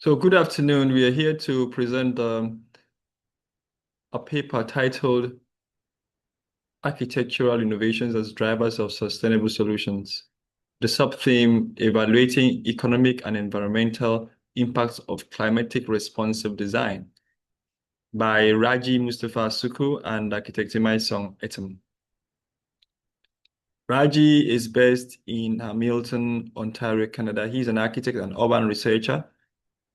So good afternoon. We are here to present a paper titled Architectural Innovations as Drivers of Sustainable Solutions. The sub-theme, Evaluating Economic and Environmental Impacts of Climatic Responsive Design by Raji Mustafa Suku and architect Song Etem. Raji is based in Hamilton, Ontario, Canada. He's an architect and urban researcher,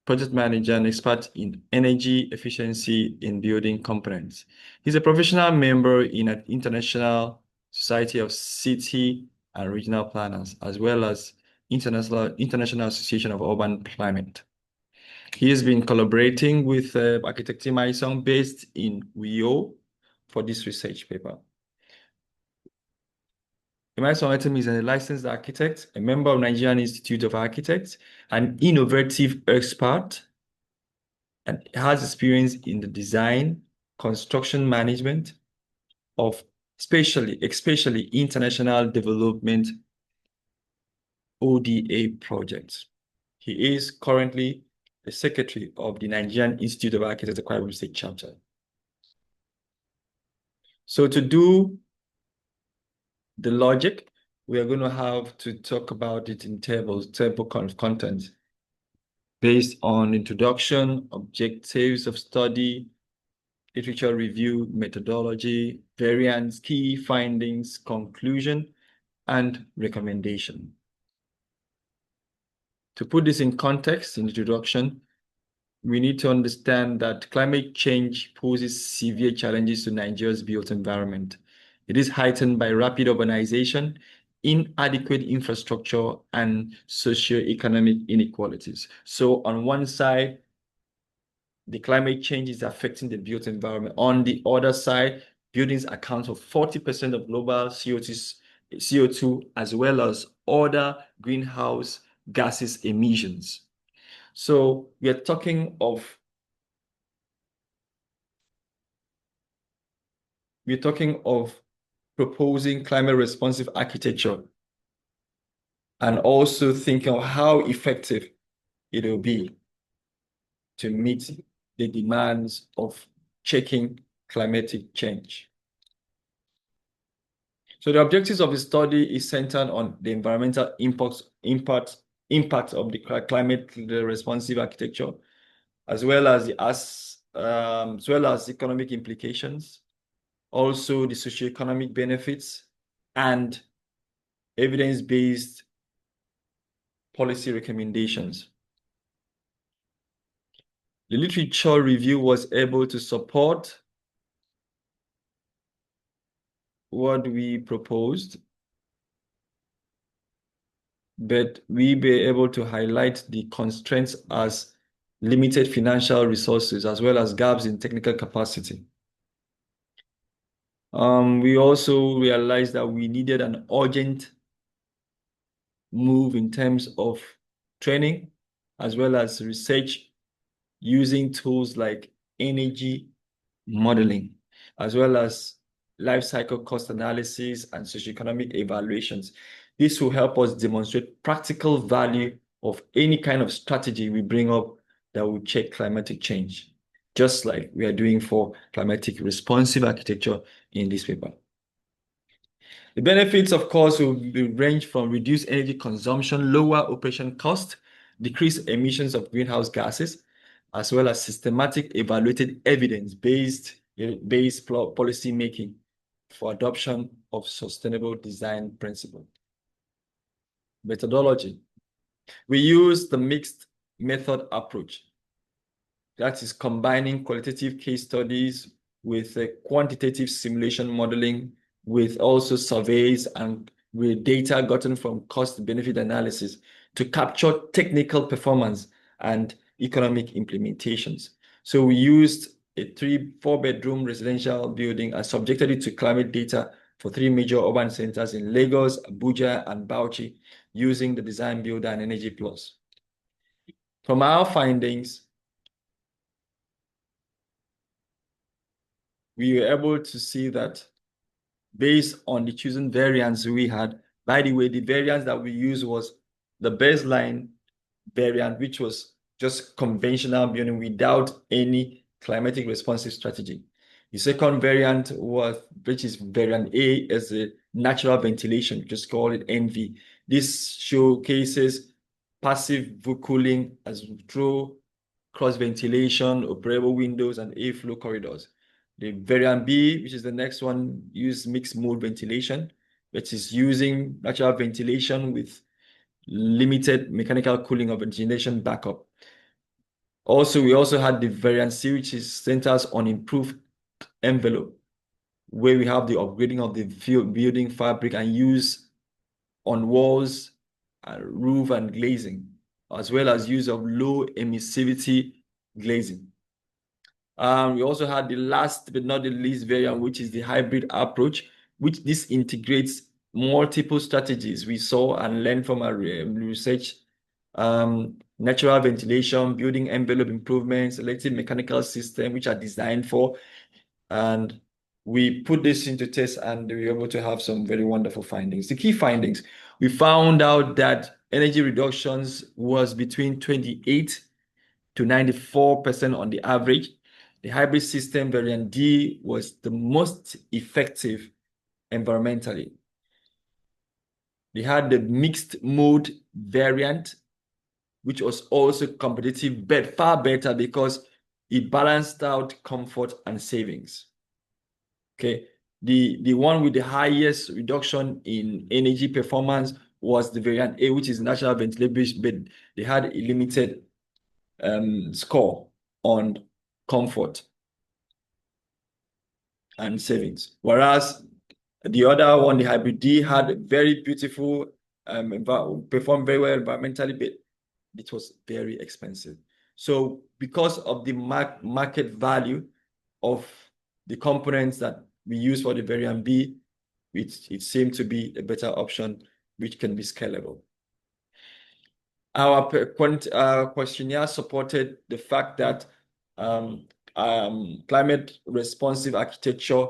project manager, and expert in energy efficiency in building components. He's a professional member in an International Society of City and Regional Planners, as well as International Association of Urban Climate. He has been collaborating with architect Song based in Rio for this research paper. Song is a licensed architect, a member of Nigerian Institute of Architects, an innovative expert, and has experience in the design, construction management of especially international development ODA projects. He is currently the secretary of the Nigerian Institute of Architects Acquired State Chapter. So to do the logic, we are going to have to talk about it in table content based on introduction, objectives of study, literature review, methodology, variants, key findings, conclusion, and recommendation. To put this in context, in introduction, we need to understand that climate change poses severe challenges to Nigeria's built environment. It is heightened by rapid urbanization, inadequate infrastructure, and socio-economic inequalities. So on one side, the climate change is affecting the built environment. On the other side, buildings account for 40% of global CO2, as well as other greenhouse gases emissions. So we are talking of proposing climate responsive architecture and also thinking of how effective it will be to meet the demands of checking climatic change. So the objectives of the study is centered on the environmental impact of the climate responsive architecture, as well as economic implications, also the socioeconomic benefits, and evidence-based policy recommendations. The literature review was able to support what we proposed, but we be able to highlight the constraints as limited financial resources as well as gaps in technical capacity. We also realized that we needed an urgent move in terms of training as well as research using tools like energy modeling, as well as life cycle cost analysis and socioeconomic evaluations. This will help us demonstrate practical value of any kind of strategy we bring up that will check climatic change, just like we are doing for climatic responsive architecture in this paper. The benefits, of course, will range from reduced energy consumption, lower operation cost, decreased emissions of greenhouse gases, as well as systematic evaluated evidence-based policy making for adoption of sustainable design principles. Methodology. We use the mixed method approach. That is combining qualitative case studies with a quantitative simulation modeling, with also surveys and with data gotten from cost-benefit analysis to capture technical performance and economic implementations. So we used a 4-bedroom residential building and subjected it to climate data for 3 major urban centers in Lagos, Abuja, and Bauchi using the Design Builder and Energy Plus. From our findings, we were able to see that based on the chosen variants we had, by the way, the variance that we used was the baseline variant, which was just conventional building without any climatic responsive strategy. The second variant was, which is variant A, is a natural ventilation, just call it NV. This showcases passive cooling as through cross ventilation, operable windows, and airflow corridors. The variant B, which is the next one, use mixed mode ventilation, which is using natural ventilation with limited mechanical cooling of ventilation backup. Also, we also had the variant C, which is centers on improved envelope, where we have the upgrading of the building fabric and use on walls, roof, and glazing, as well as use of low emissivity glazing. We also had the last but not the least variant, which is the hybrid approach, which this integrates multiple strategies we saw and learned from our research. Natural ventilation, building envelope improvements, selective mechanical system, which are designed for. And we put this into test and we were able to have some very wonderful findings. The key findings, we found out that energy reductions was between 28 to 94% on the average. The hybrid system variant D was the most effective environmentally. They had the mixed mode variant, which was also competitive, but far better because it balanced out comfort and savings. Okay, the one with the highest reduction in energy performance was the variant A, which is natural ventilation, but they had a limited score on comfort and savings. Whereas the other one, the hybrid D, had very beautiful, performed very well environmentally, but it was very expensive. So because of the market value of the components that we use for the variant B, it seemed to be a better option, which can be scalable. Our questionnaire supported the fact that climate responsive architecture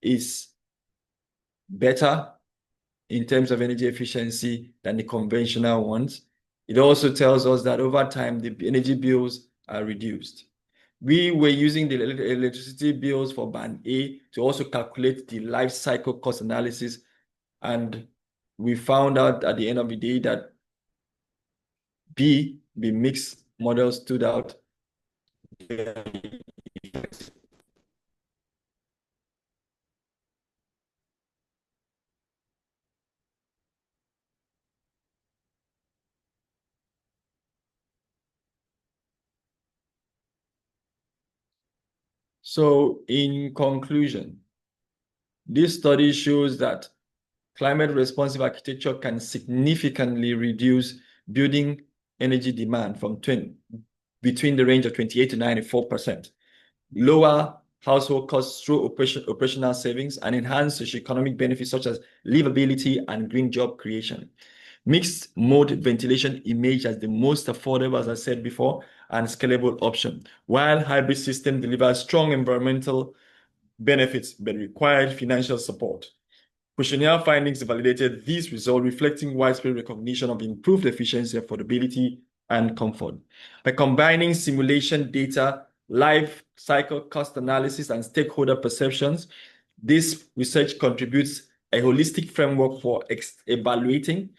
is better in terms of energy efficiency than the conventional ones. It also tells us that over time, the energy bills are reduced. We were using the electricity bills for band A to also calculate the life cycle cost analysis. And we found out at the end of the day that B, the mixed model, stood out. So in conclusion, this study shows that climate responsive architecture can significantly reduce building energy demand from between the range of 28 to 94%, lower household costs through operational savings, and enhance socioeconomic benefits such as livability and green job creation. Mixed mode ventilation emerged as the most affordable, as I said before, and scalable option, while hybrid system delivers strong environmental benefits but required financial support. Questionnaire findings validated these results, reflecting widespread recognition of improved efficiency, affordability, and comfort. By combining simulation data, life cycle cost analysis, and stakeholder perceptions, this research contributes a holistic framework for evaluating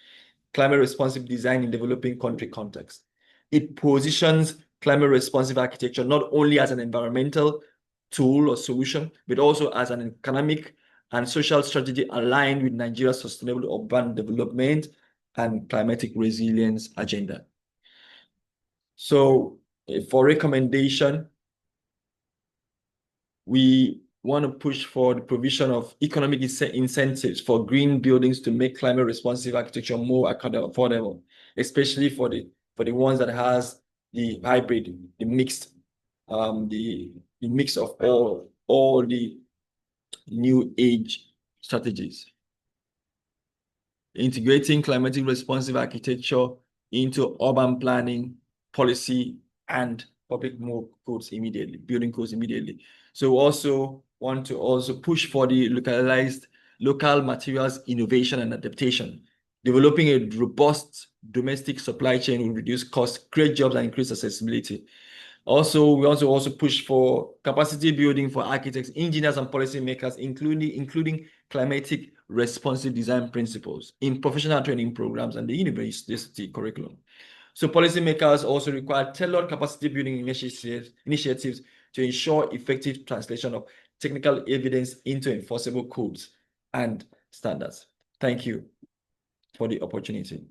climate responsive design in developing country context. It positions climate responsive architecture not only as an environmental tool or solution, but also as an economic and social strategy aligned with Nigeria's sustainable urban development and climatic resilience agenda. So for recommendation, we want to push for the provision of economic incentives for green buildings to make climate responsive architecture more affordable, especially for the ones that has the hybrid, the mixed, the mix of all the new age strategies. Integrating climatic responsive architecture into urban planning, policy, and public codes immediately, building codes immediately. So we also want to also push for the local materials innovation and adaptation. Developing a robust domestic supply chain will reduce costs, create jobs, and increase accessibility. Also, we also push for capacity building for architects, engineers, and policymakers, including climatic responsive design principles in professional training programs and the university curriculum. So policymakers also require tailored capacity building initiatives to ensure effective translation of technical evidence into enforceable codes and standards. Thank you for the opportunity.